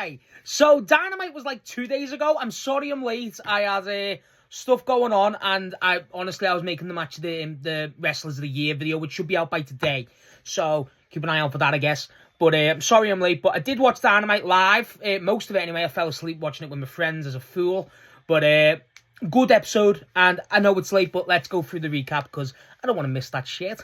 Hi! So, Dynamite was like 2 days ago. I'm sorry I'm late. I had stuff going on, and I was making the match of the Wrestlers of the Year video, which should be out by today. So, keep an eye out for that, I guess. But I'm sorry I'm late, but I did watch Dynamite live. Most of it anyway. I fell asleep watching it with my friends as a fool. But good episode, and I know it's late, but let's go through the recap, because I don't want to miss that shit.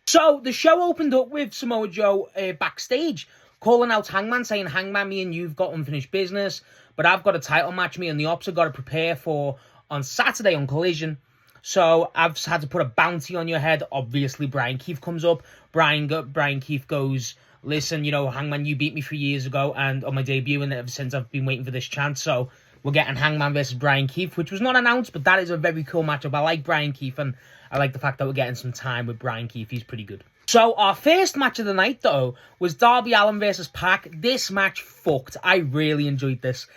So, the show opened up with Samoa Joe backstage, calling out Hangman, saying, Hangman, me and you've got unfinished business, but I've got a title match me and the Ops have got to prepare for on Saturday on Collision. So I've had to put a bounty on your head. Obviously, Brian Keith comes up. Brian Keith goes, listen, Hangman, you beat me 3 years ago and on my debut, and ever since I've been waiting for this chance. So we're getting Hangman versus Brian Keith, which was not announced, but that is a very cool matchup. I like Brian Keith, and I like the fact that we're getting some time with Brian Keith. He's pretty good. So, our first match of the night, though, was Darby Allin versus Pac. This match fucked. I really enjoyed this.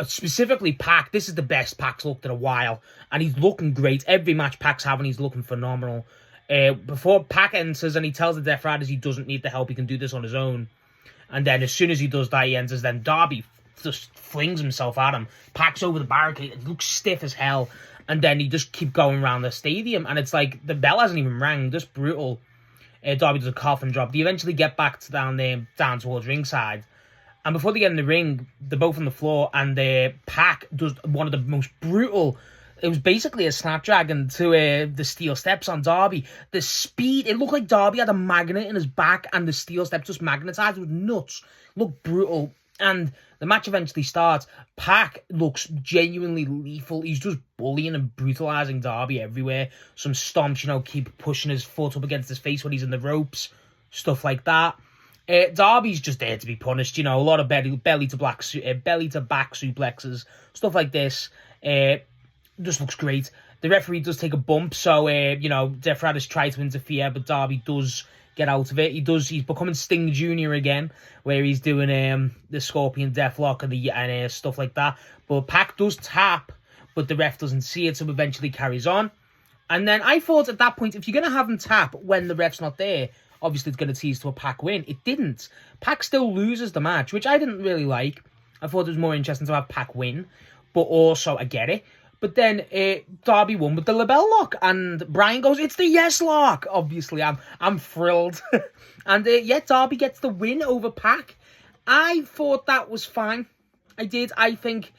Specifically, Pac, this is the best Pac's looked in a while, and he's looking great. Every match Pac's having, he's looking phenomenal. Before Pac enters, and he tells the Death Riders he doesn't need the help, he can do this on his own. And then, as soon as he does that, he enters, then Darby just flings himself at him. Pac's over the barricade, it looks stiff as hell. And then he just keep going around the stadium. And it's like, the bell hasn't even rang. Just brutal. Darby does a coffin drop. They eventually get back to down towards ringside. And before they get in the ring, they're both on the floor. And Pac does one of the most brutal... It was basically a snapdragon to the steel steps on Darby. The speed... It looked like Darby had a magnet in his back. And the steel steps just magnetized. It was nuts. It looked brutal. And the match eventually starts. Pac looks genuinely lethal. He's just bullying and brutalizing Darby everywhere. Some stomps, keep pushing his foot up against his face when he's in the ropes. Stuff like that. Darby's just there to be punished. A lot of belly to back suplexes. Stuff like this. Just looks great. The referee does take a bump. So, Death Riders try to interfere, but Darby does get out of it. He's becoming Sting Jr. again, where he's doing the Scorpion Deathlock and stuff like that. But Pac does tap, but the ref doesn't see it, so eventually carries on. And then I thought at that point, if you're going to have him tap when the ref's not there, obviously it's going to tease to a Pac win. It didn't. Pac still loses the match, which I didn't really like. I thought it was more interesting to have Pac win, but also I get it. But then Darby won with the LeBell Lock, and Brian goes, "It's the Yes Lock." Obviously, I'm thrilled, and Darby gets the win over Pac. I thought that was fine. I did. I think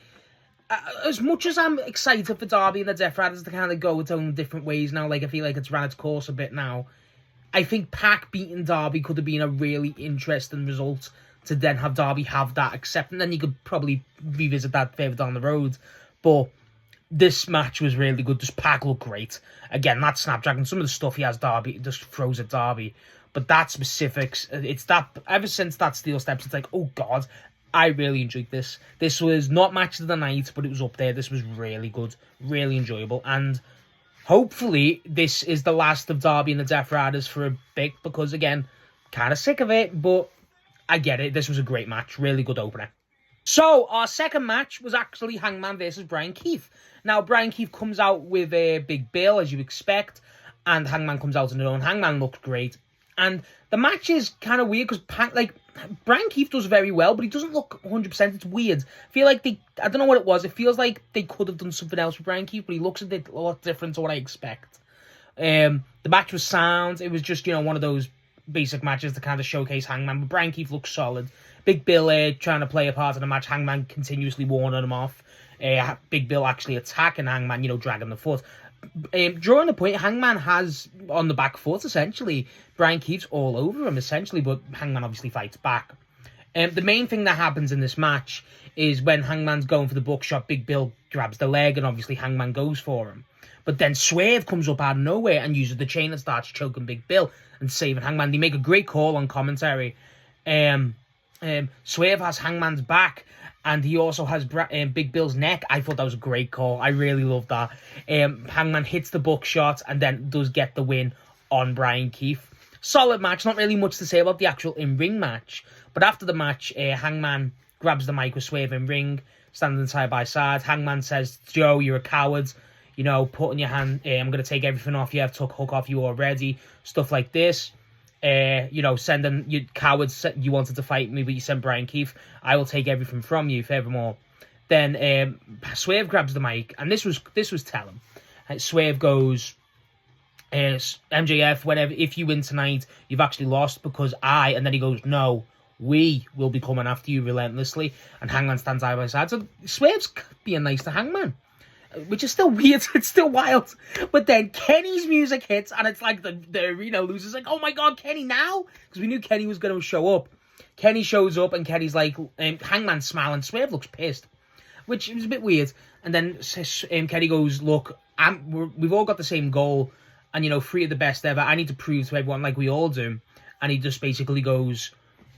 as much as I'm excited for Darby and the Death Riders to kind of go its own different ways now, like I feel like it's ran its course a bit now. I think Pac beating Darby could have been a really interesting result to then have Darby have that accept, and then you could probably revisit that further down the road, but. This match was really good. Just Pac looked great. Again, that Snapdragon, some of the stuff he has Darby, just throws at Darby. But that specifics, it's that, ever since that steel steps, it's like, oh God, I really enjoyed this. This was not match of the night, but it was up there. This was really good, really enjoyable. And hopefully, this is the last of Darby and the Death Riders for a bit, because again, kind of sick of it, but I get it. This was a great match. Really good opener. So, our second match was actually Hangman versus Brian Keith. Now, Brian Keith comes out with a Big Bill, as you expect, and Hangman comes out on his own. Hangman looked great. And the match is kind of weird, because Brian Keith does very well, but he doesn't look 100%. It's weird. I feel like I don't know what it was. It feels like they could have done something else with Brian Keith, but he looks a lot different to what I expect. The match was sound. It was just, one of those basic matches to kind of showcase Hangman, but Brian Keith looks solid. Big Bill trying to play a part in the match. Hangman continuously warning him off. Big Bill actually attacking Hangman, dragging the foot. During the point, Hangman has on the back foot, essentially. Brian Keith's all over him, essentially, but Hangman obviously fights back. The main thing that happens in this match is when Hangman's going for the buckshot, Big Bill grabs the leg, and obviously Hangman goes for him. But then Swerve comes up out of nowhere and uses the chain and starts choking Big Bill and saving Hangman. They make a great call on commentary. Swerve has Hangman's back, and he also has Big Bill's neck. I thought that was a great call. I really loved that. Hangman hits the buckshot and then does get the win on Brian Keith. Solid match. Not really much to say about the actual in-ring match. But after the match, Hangman grabs the mic with Swerve in ring, standing side by side. Hangman says, "Joe, you're a coward. Put in your hand. I'm going to take everything off you. I've took Hook off you already." Stuff like this. sending you cowards, you wanted to fight me, but you sent Brian Keith. I will take everything from you, furthermore. Then Swerve grabs the mic, and this was telling. Swerve goes, MJF, whatever, if you win tonight, you've actually lost because and then he goes, no, we will be coming after you relentlessly. And Hangman stands side by side. So Swerve's being nice to Hangman, which is still weird. It's still wild. But then Kenny's music hits, and it's like the arena loses. Like, oh my God, Kenny now? Because we knew Kenny was going to show up. Kenny shows up, and Kenny's like, Hangman's smiling. Swerve looks pissed, which was a bit weird. And then Kenny goes, look, we've all got the same goal. And, 3 of the best ever. I need to prove to everyone like we all do. And he just basically goes,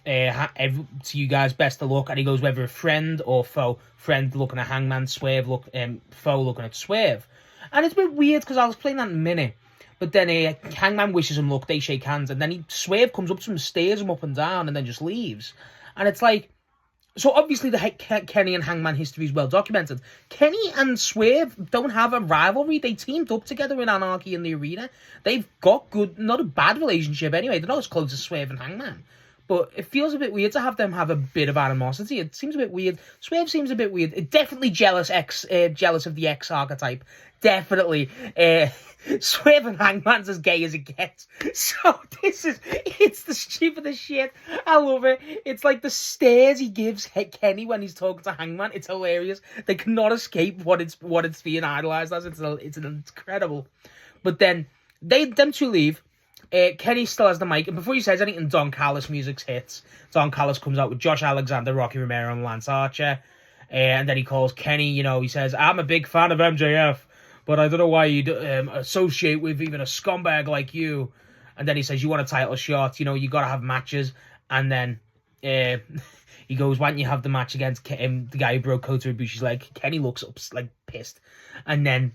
to you guys, best of luck. And he goes, whether a friend or foe. Friend looking at Hangman, foe looking at Swerve. And it's a bit weird because I'll explain that in a minute. But then Hangman wishes him luck. They shake hands. And then Swerve comes up to him, stares him up and down, and then just leaves. And it's like, so obviously the Kenny and Hangman history is well documented. Kenny and Swerve don't have a rivalry. They teamed up together in Anarchy in the Arena. They've got not a bad relationship anyway. They're not as close as Swerve and Hangman. But it feels a bit weird to have them have a bit of animosity. It seems a bit weird. Swerve seems a bit weird. Definitely jealous of the X archetype. Definitely. Swerve and Hangman's as gay as it gets. So it's the stupidest shit. I love it. It's like the stares he gives Kenny when he's talking to Hangman. It's hilarious. They cannot escape what it's being idolized as. It's incredible. But then them two leave. Kenny still has the mic, and before he says anything, Don Callis music hits. Don Callis comes out with Josh Alexander, Rocky Romero, and Lance Archer. And then he calls Kenny, he says, I'm a big fan of MJF, but I don't know why you'd associate with even a scumbag like you. And then he says, you want a title shot, you got to have matches. And then he goes, why don't you have the match against the guy who broke Kota Ibushi's leg? Kenny looks up, like, pissed. And then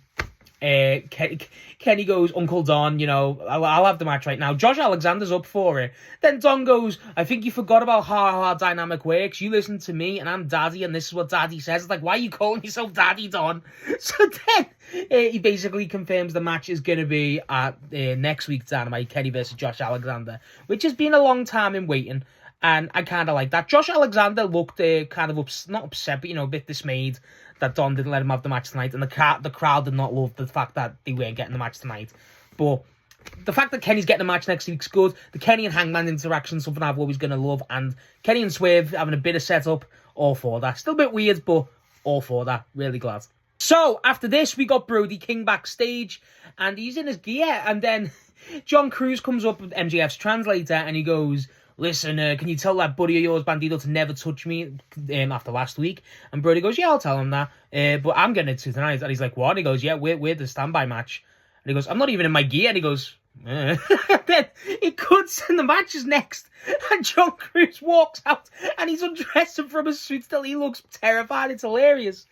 Kenny goes, Uncle Don, I'll have the match right now. Josh Alexander's up for it. Then Don goes, I think you forgot about how our dynamic works. You listen to me, and I'm Daddy, and this is what Daddy says. It's like, why are you calling yourself Daddy, Don? So then he basically confirms the match is going to be at next week's Dynamite, Kenny versus Josh Alexander, which has been a long time in waiting. And I kind of like that. Josh Alexander looked kind of not upset, but, a bit dismayed that Don didn't let him have the match tonight. And the crowd did not love the fact that they weren't getting the match tonight. But the fact that Kenny's getting a match next week's good. The Kenny and Hangman interaction, something I've always going to love. And Kenny and Swerve having a bit of setup, all for that. Still a bit weird, but all for that. Really glad. So, after this, we got Brody King backstage. And he's in his gear. And then John Cruz comes up with MJF's translator. And he goes, listen, can you tell that buddy of yours, Bandito, to never touch me after last week? And Brody goes, yeah, I'll tell him that. But I'm getting it tonight. And he's like, what? And he goes, yeah, we're the standby match. And he goes, I'm not even in my gear. And he goes, Then he cuts and the match is next. And John Cruz walks out and he's undressing from his suit still. He looks terrified. It's hilarious.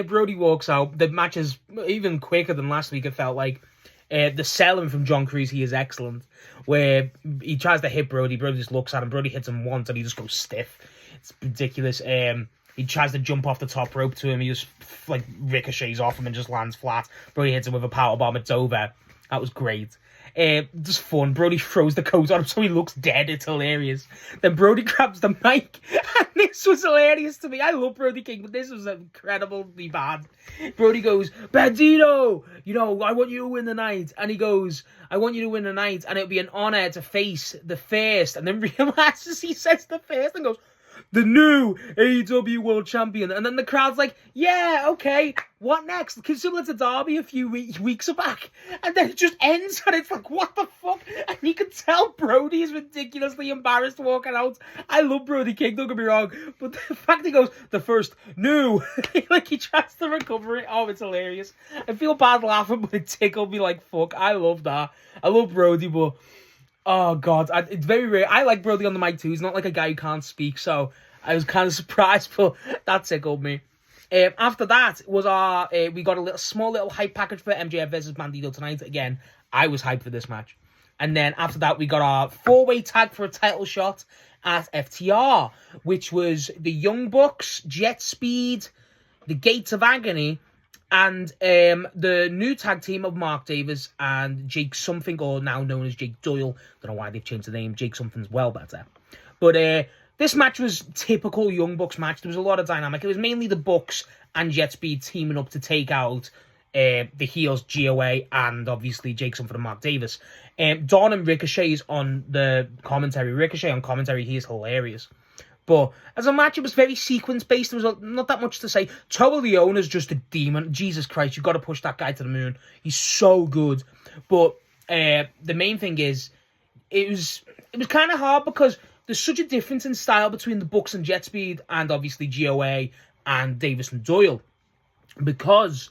Brody walks out. The match is even quicker than last week, it felt like. The selling from John Cruz, he is excellent. Where he tries to hit Brody. Brody just looks at him. Brody hits him once and he just goes stiff. It's ridiculous. He tries to jump off the top rope to him. He just ricochets off him and just lands flat. Brody hits him with a powerbomb. It's over. That was great. Just fun. Brody throws the coat on him so he looks dead. It's hilarious. Then Brody grabs the mic. And this was hilarious to me. I love Brody King, but this was incredibly bad. Brody goes, Bandito, I want you to win the night. And he goes, I want you to win the night. And it'll be an honor to face the first. And then realizes he says the first and goes, the new AEW World Champion. And then the crowd's like, yeah, okay, what next? Similar to Darby a few weeks back. And then it just ends, and it's like, what the fuck? And you can tell Brody is ridiculously embarrassed walking out. I love Brody King, don't get me wrong. But the fact he goes, the first new, he tries to recover it. Oh, it's hilarious. I feel bad laughing, but it tickled me like fuck. I love that. I love Brody, but... oh, God. It's very rare. I like Brody on the mic, too. He's not like a guy who can't speak, so I was kind of surprised, but that tickled me. After that was we got a small little hype package for MJF versus Bandito tonight. Again, I was hyped for this match. And then after that, we got our 4-way tag for a title shot at FTR, which was the Young Bucks, Jet Speed, the Gates of Agony, And the new tag team of Mark Davis and Jake something, or now known as Jake Doyle. Don't know why they've changed the name. Jake something's well better. But this match was typical Young Bucks match. There was a lot of dynamic. It was mainly the Bucks and Jet Speed teaming up to take out the heels, GOA, and obviously Jake something and Mark Davis. Don and Ricochet is on the commentary. Ricochet on commentary, he is hilarious. But as a match, it was very sequence-based. There was not that much to say. Toa Leone is just a demon. Jesus Christ, you've got to push that guy to the moon. He's so good. But the main thing is, it was kind of hard because there's such a difference in style between the Bucks and Jet Speed and obviously GOA and Davis and Doyle. Because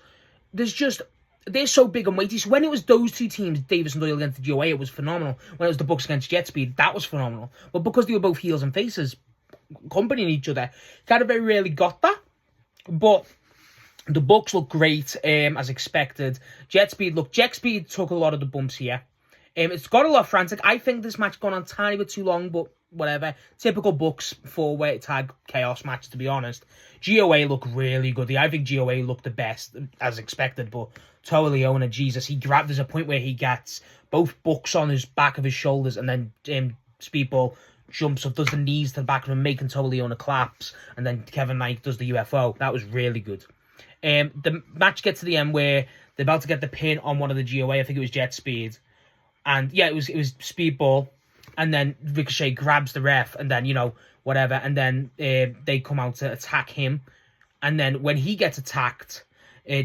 they're so big and weighty. So when it was those two teams, Davis and Doyle against the GOA, it was phenomenal. When it was the Bucks against Jet Speed, that was phenomenal. But because they were both heels and faces, accompanying each other, kind of very rarely got that. But the Bucks look great, as expected. Jet Speed took a lot of the bumps here. It's got a lot frantic. I think this match gone on a tiny bit too long, but whatever. Typical Bucks 4-way tag chaos match, to be honest. GOA look really good. I think GOA looked the best, as expected, but Toa Leone, Jesus, there's a point where he gets both Bucks on his back of his shoulders, and then Speedball jumps up, does the knees to the back of him, making Toa Leone collapse, and then Kevin Knight does the UFO. That was really good. The match gets to the end where they're about to get the pin on one of the GOA. I think it was Jet Speed. And yeah, it was Speedball. And then Ricochet grabs the ref, and then, whatever. And then they come out to attack him. And then when he gets attacked,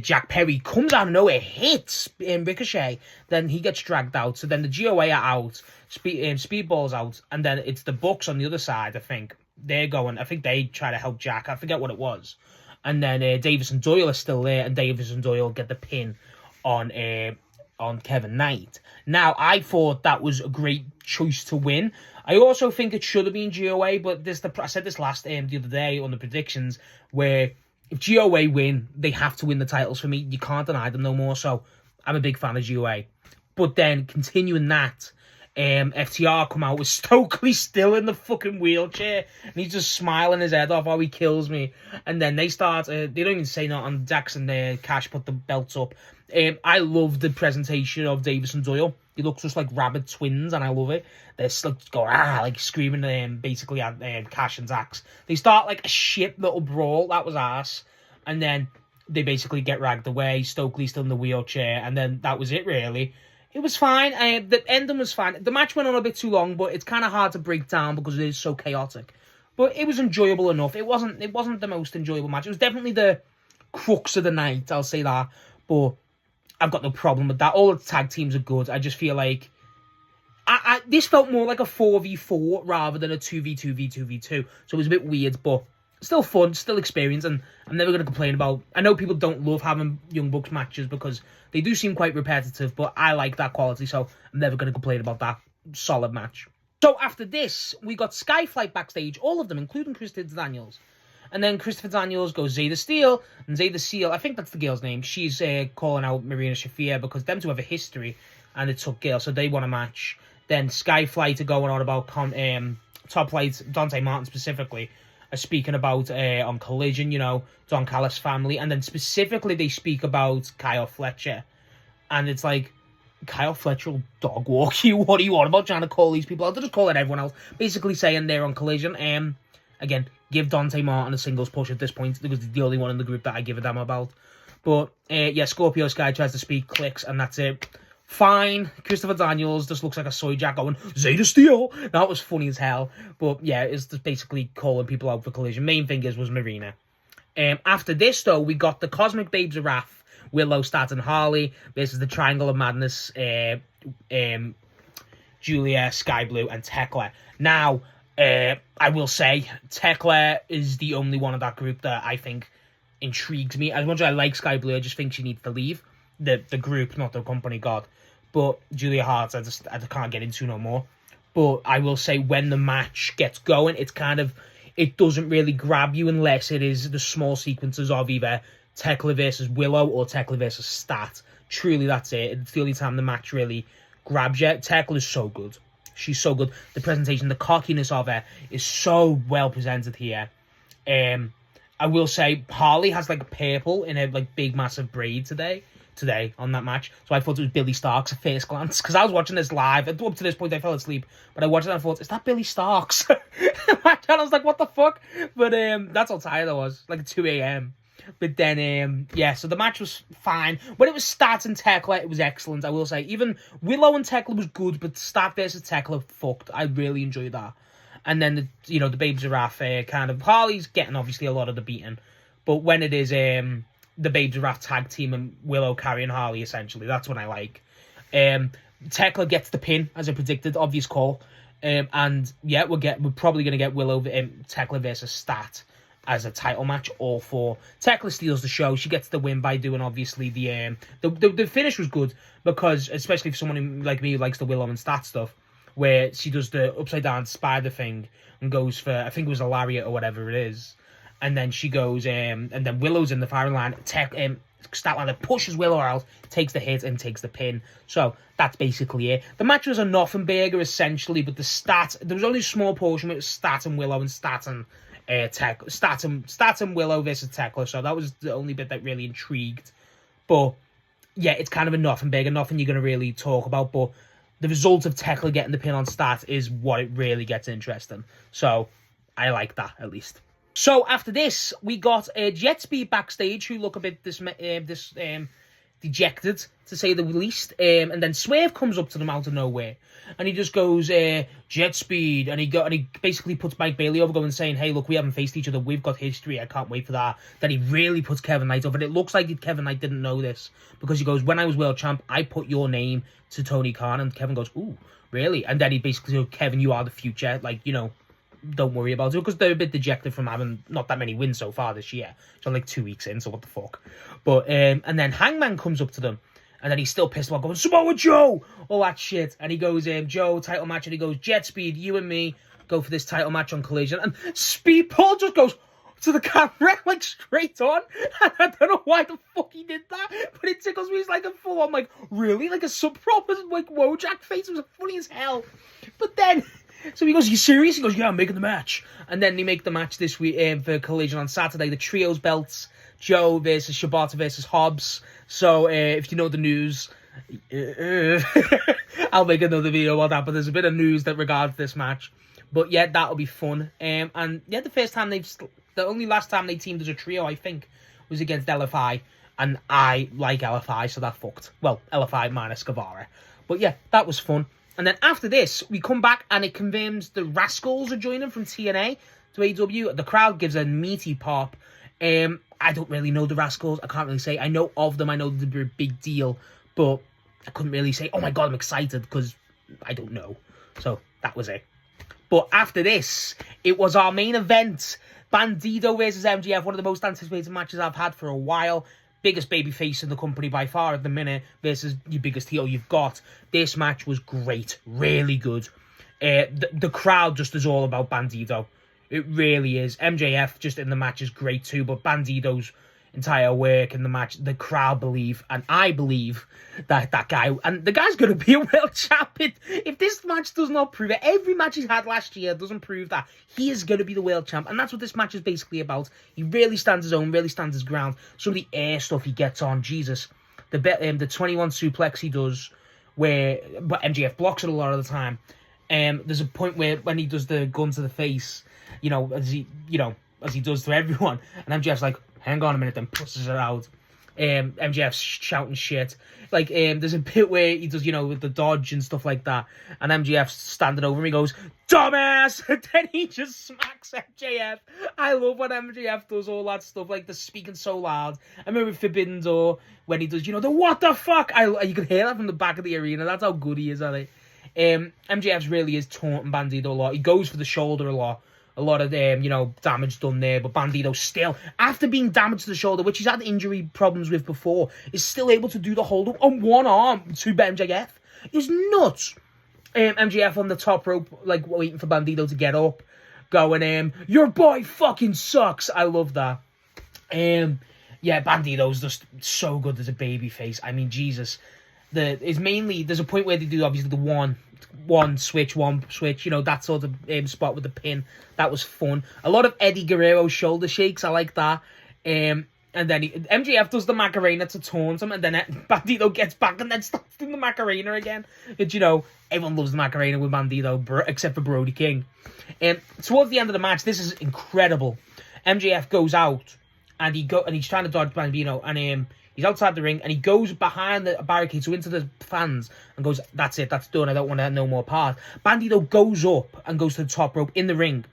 Jack Perry comes out of nowhere, hits Ricochet. Then he gets dragged out. So then the GOA are out. Speedball's out. And then it's the Bucks on the other side, I think. I think they try to help Jack. I forget what it was. And then Davis and Doyle are still there. And Davis and Doyle get the pin on Kevin Knight. Now, I thought that was a great choice to win. I also think it should have been GOA, but I said this the other day on the predictions, where if GOA win, they have to win the titles for me. You can't deny them no more, so I'm a big fan of GOA. But then, continuing that, FTR come out with Stokely still in the fucking wheelchair, and he's just smiling his head off how he kills me. And then they start, they don't even say nothing, Dax and Cash put the belts up. I love the presentation of Davis and Doyle. He looks just like rabid twins, and I love it. They're still going, like screaming basically at Cash and Dax. They start like a shit little brawl. That was arse. And then they basically get ragged away. Stokely's still in the wheelchair, and then that was it, really. It was fine. The ending was fine. The match went on a bit too long, but it's kind of hard to break down because it is so chaotic. But it was enjoyable enough. It wasn't the most enjoyable match. It was definitely the crux of the night, I'll say that. But I've got no problem with that. All the tag teams are good. I just feel like this felt more like a 4v4 rather than a 2v2v2v2. So it was a bit weird, but still fun, still experience, and I'm never going to complain about... I know people don't love having Young Bucks matches because they do seem quite repetitive, but I like that quality, so I'm never going to complain about that. Solid match. So after this, we got Skyflight backstage, all of them, including Christopher Daniels. And then Christopher Daniels goes Zeta Steel, and Zeta Steel, I think that's the girl's name, she's calling out Marina Shafir because them two have a history, and it took Gail, so they want a match. Then Skyflight are going on about Top Flight, Dante Martin specifically, are speaking about on Collision, Don Callis' family, and then specifically they speak about Kyle Fletcher. And it's like, Kyle Fletcher will dog walk you. What do you want about trying to call these people out? They're just calling everyone else. Basically saying they're on Collision. Again, give Dante Martin a singles push at this point because he's the only one in the group that I give a damn about. But, Scorpio Sky tries to speak, clicks, and that's it. Fine. Christopher Daniels just looks like a soy jack going, Zeta Steel! That was funny as hell. But, yeah, it's just basically calling people out for Collision. Main thing was Marina. After this, though, we got the Cosmic Babes of Wrath, Willow, Stat, and Harley versus the Triangle of Madness, Julia, Sky Blue, and Tekla. Now, I will say, Tekla is the only one of that group that I think intrigues me. As much as I like Sky Blue, I just think she needs to leave the group, not the company, God. But Julia Hart, I can't get into no more. But I will say, when the match gets going, it doesn't really grab you unless it is the small sequences of either Tekla versus Willow or Tekla versus Stat. Truly, that's it. It's the only time the match really grabs you. Tekla is so good. She's so good. The presentation, the cockiness of her is so well presented here. I will say Harley has like purple in a like big massive braid today on that match. So I thought it was Billy Starks at first glance, because I was watching this live. Up to this point I fell asleep, but I watched it and I thought, is that Billy Starks? I was like, what the fuck? But that's how tired I was, like at 2 a.m. But then yeah, so the match was fine. When it was Stat and Tekla, it was excellent, I will say. Even Willow and Tekla was good, but Stat versus Tekla fucked. I really enjoyed that. And then the Babes of Wrath kind of, Harley's getting obviously a lot of the beating, but when it is the Babes of Wrath tag team and Willow carrying Harley, essentially, that's what I like. Tekla gets the pin as I predicted, obvious call. And yeah, we're probably gonna get Willow Tekla versus Stat as a title match, all four. Tekla steals the show. She gets the win by doing obviously the finish was good, because especially for someone who, like me, who likes the Willow and Stat stuff, where she does the upside down spider thing and goes for, I think it was a lariat or whatever it is, and then she goes and then Willow's in the firing line. Statlander pushes Willow out, takes the hit and takes the pin. So that's basically it. The match was a nothing burger essentially, but there was only a small portion. It was Stat and Willow and Stat and Willow versus Tekla. So that was the only bit that really intrigued. But yeah, it's kind of a nothing burger, nothing you're going to really talk about. But the result of Tekla getting the pin on Stat is what it really gets interesting. So I like that, at least. So after this, we got Jet Speed backstage, who look a bit dejected, to say the least. And then Swerve comes up to them out of nowhere, and he just goes, Jet Speed, and he basically puts Mike Bailey over, going saying, hey, look, we haven't faced each other, we've got history, I can't wait for that. Then he really puts Kevin Knight over, and it looks like Kevin Knight didn't know this, because he goes, when I was world champ, I put your name to Tony Khan, and Kevin goes, ooh, really? And then he basically goes, Kevin, you are the future, like, don't worry about it, because they're a bit dejected from having not that many wins so far this year. So like 2 weeks in, so what the fuck. But and then Hangman comes up to them, and then he's still pissed about going, Samoa Joe, all that shit. And he goes, Joe, title match, and he goes, Jet Speed, you and me go for this title match on Collision. And Speed Paul just goes to the camera, like straight on. And I don't know why the fuck he did that, but it tickles me. It's like a full on, like, really? Like a sub-proper, like, Wojak face. It was funny as hell. But then, so he goes, you serious? He goes, yeah, I'm making the match. And then they make the match this week for Collision on Saturday. The trios belts, Joe versus Shibata versus Hobbs. So if you know the news, I'll make another video about that. But there's a bit of news that regards this match. But yeah, that'll be fun. And yeah, the only last time they teamed as a trio, I think, was against LFI. And I like LFI, so that fucked. Well, LFI minus Guevara. But yeah, that was fun. And then after this, we come back and it confirms the Rascals are joining from TNA to AEW. The crowd gives a meaty pop. I don't really know the Rascals. I can't really say. I know of them. I know they're a big deal. But I couldn't really say, oh my God, I'm excited, because I don't know. So that was it. But after this, it was our main event. Bandido versus MJF, one of the most anticipated matches I've had for a while. Biggest babyface in the company by far at the minute versus your biggest heel you've got. This match was great, really good. The crowd just is all about Bandido. It really is. MJF just in the match is great too, but Bandido's entire work in the match, the crowd believe, and I believe that guy, and the guy's going to be a world champion. If this match does not prove it, every match he's had last year doesn't prove that, he is going to be the world champ, and that's what this match is basically about. He really stands his own, really stands his ground. Some of the air stuff he gets on, Jesus. The 21 suplex he does, but MJF blocks it a lot of the time. There's a point where when he does the gun to the face, as he does to everyone, and MJF's like, hang on a minute, then pushes it out. MJF's shouting shit. Like, there's a bit where he does, with the dodge and stuff like that, and MJF's standing over him, he goes, dumbass! And then he just smacks MJF. I love when MJF does all that stuff, like the speaking so loud. I remember Forbidden Door, when he does, the what the fuck? You can hear that from the back of the arena. That's how good he is at it. MJF's really is taunting Bandido a lot. He goes for the shoulder a lot. A lot of, damage done there. But Bandido still, after being damaged to the shoulder, which he's had injury problems with before, is still able to do the hold-up on one arm to MJF. It's nuts. MJF on the top rope, like, waiting for Bandido to get up. Going, your boy fucking sucks. I love that. Yeah, Bandido's just so good as a babyface. I mean, Jesus. There's a point where they do, obviously, the one one switch, that sort of spot with the pin. That was fun. A lot of Eddie Guerrero shoulder shakes. I like that. And then MJF does the Macarena to taunt him, and then Bandito gets back and then starts doing the Macarena again. Which, everyone loves the Macarena with Bandito, except for Brody King. Towards the end of the match, this is incredible. MJF goes out, and he's trying to dodge Bandito, and he's outside the ring, and he goes behind the barricade, so into the fans, and goes, "That's it, that's done, I don't want to have no more part." Bandito goes up and goes to the top rope in the ring.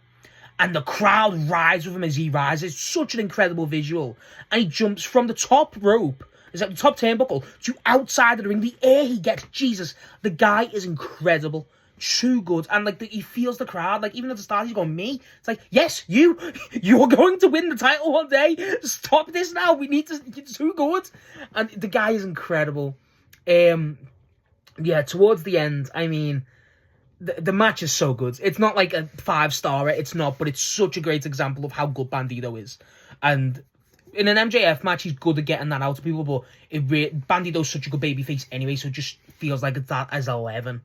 And the crowd rides with him as he rises. It's such an incredible visual. And he jumps from the top rope, is that the top turnbuckle, to outside of the ring. The air he gets, Jesus, the guy is incredible. Too good. And he feels the crowd. Even at the start, he's going, "Me?" It's like, "Yes, you're going to win the title one day. Stop this now. We need to, it's too good." And the guy is incredible. Towards the end, the match is so good. It's not like a 5-star, it's not, but it's such a great example of how good Bandito is. And in an MJF match, he's good at getting that out of people, but Bandito's such a good babyface anyway, so it just feels like it's that as 11.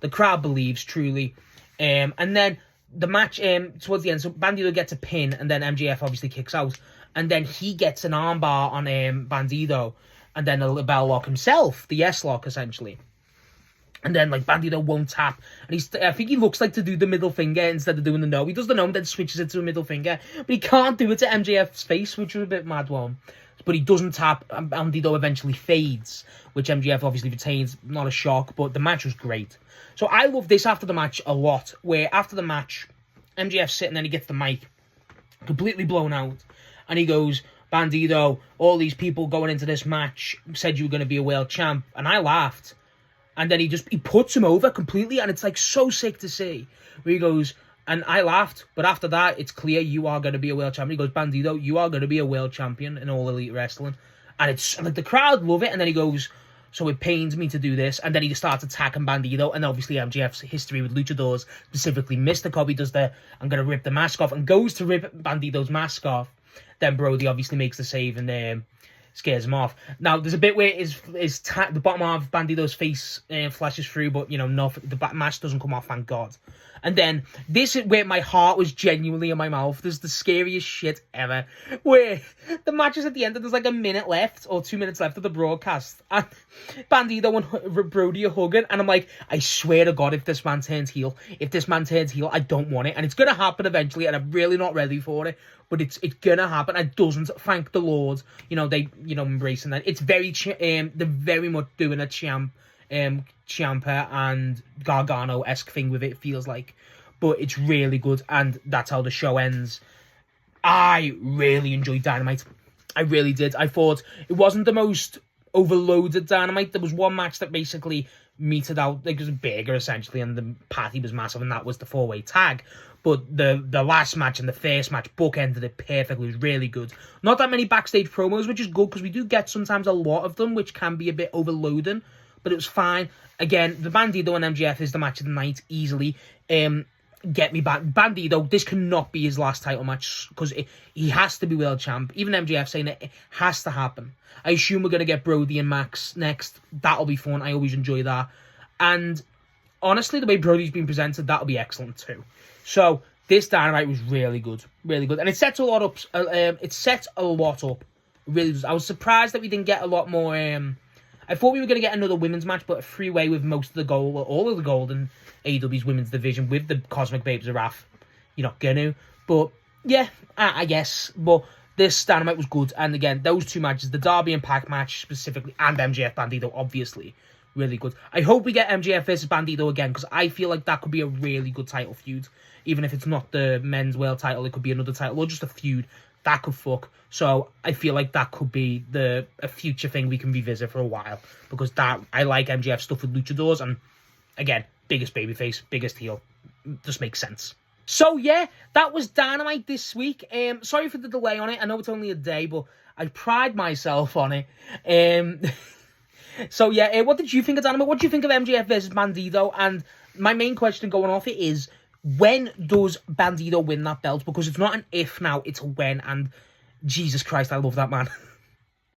The crowd believes, truly. And then the match, towards the end, so Bandito gets a pin, and then MJF obviously kicks out, and then he gets an armbar on Bandito, and then a bell lock himself, the S-lock, essentially. And then, Bandito won't tap. And I think he looks like to do the middle finger instead of doing the no. He does the no and then switches it to a middle finger. But he can't do it to MJF's face, which was a bit mad one. But he doesn't tap, and Bandito eventually fades, which MJF obviously retains. Not a shock, but the match was great. So I love this after the match a lot, where after the match, MJF's sitting and he gets the mic, completely blown out. And he goes, "Bandito, all these people going into this match said you were going to be a world champ." And I laughed. And then he puts him over completely, and it's so sick to see. Where he goes, and I laughed, but after that, it's clear you are going to be a world champion. He goes, "Bandito, you are going to be a world champion in All Elite Wrestling." And it's the crowd love it, and then he goes, "So it pains me to do this." And then he starts attacking Bandito, and obviously MJF's history with luchadors, specifically Mr. Cobby does "I'm going to rip the mask off," and goes to rip Bandito's mask off. Then Brody obviously makes the save, and scares him off. Now, there's a bit where the bottom of Bandito's face flashes through, but, the mask doesn't come off, thank God. And then, this is where my heart was genuinely in my mouth. This is the scariest shit ever. Where the match is at the end, and there's a minute left, or 2 minutes left of the broadcast. And Bandito and Brody are hugging, and I'm like, I swear to God, if this man turns heel, I don't want it. And it's going to happen eventually, and I'm really not ready for it. But it's gonna happen. It doesn't. Thank the Lord. They embracing that. It's they're very much doing a Ciampa and Gargano-esque thing with it. It feels like, but it's really good, and that's how the show ends. I really enjoyed Dynamite. I really did. I thought it wasn't the most overloaded Dynamite. There was one match that basically meted out. It was bigger essentially, and the party was massive, and that was the 4-way tag. But the last match and the first match bookended it perfectly. It was really good. Not that many backstage promos, which is good, because we do get sometimes a lot of them, which can be a bit overloading. But it was fine. Again, the Bandito and MJF is the match of the night, easily. Get me back. Bandito, this cannot be his last title match, because he has to be world champ. Even MJF saying it has to happen. I assume we're going to get Brody and Max next. That'll be fun. I always enjoy that. And honestly, the way Brody's been presented, that'll be excellent too. So, this Dynamite was really good. Really good. And it sets a lot up. Really does. I was surprised that we didn't get a lot more. I thought we were going to get another women's match, but a three-way with all of the gold in AEW's women's division with the Cosmic Babes of Wrath. You're not going to. But, yeah, I guess. But this Dynamite was good. And again, those two matches, the Darby and Pac match specifically, and MJF Bandito, obviously, really good. I hope we get MJF versus Bandito again, because I feel like that could be a really good title feud. Even if it's not the men's world title, it could be another title, or just a feud. That could fuck. So I feel like that could be a future thing we can revisit for a while. Because I like MJF stuff with luchadors, and again, biggest babyface, biggest heel. Just makes sense. So yeah, that was Dynamite this week. Sorry for the delay on it. I know it's only a day, but I pride myself on it. So yeah, what did you think of Dynamite? What do you think of MJF versus Bandito? And my main question going off it is, when does Bandito win that belt? Because it's not an if now, it's a when. And Jesus Christ, I love that man.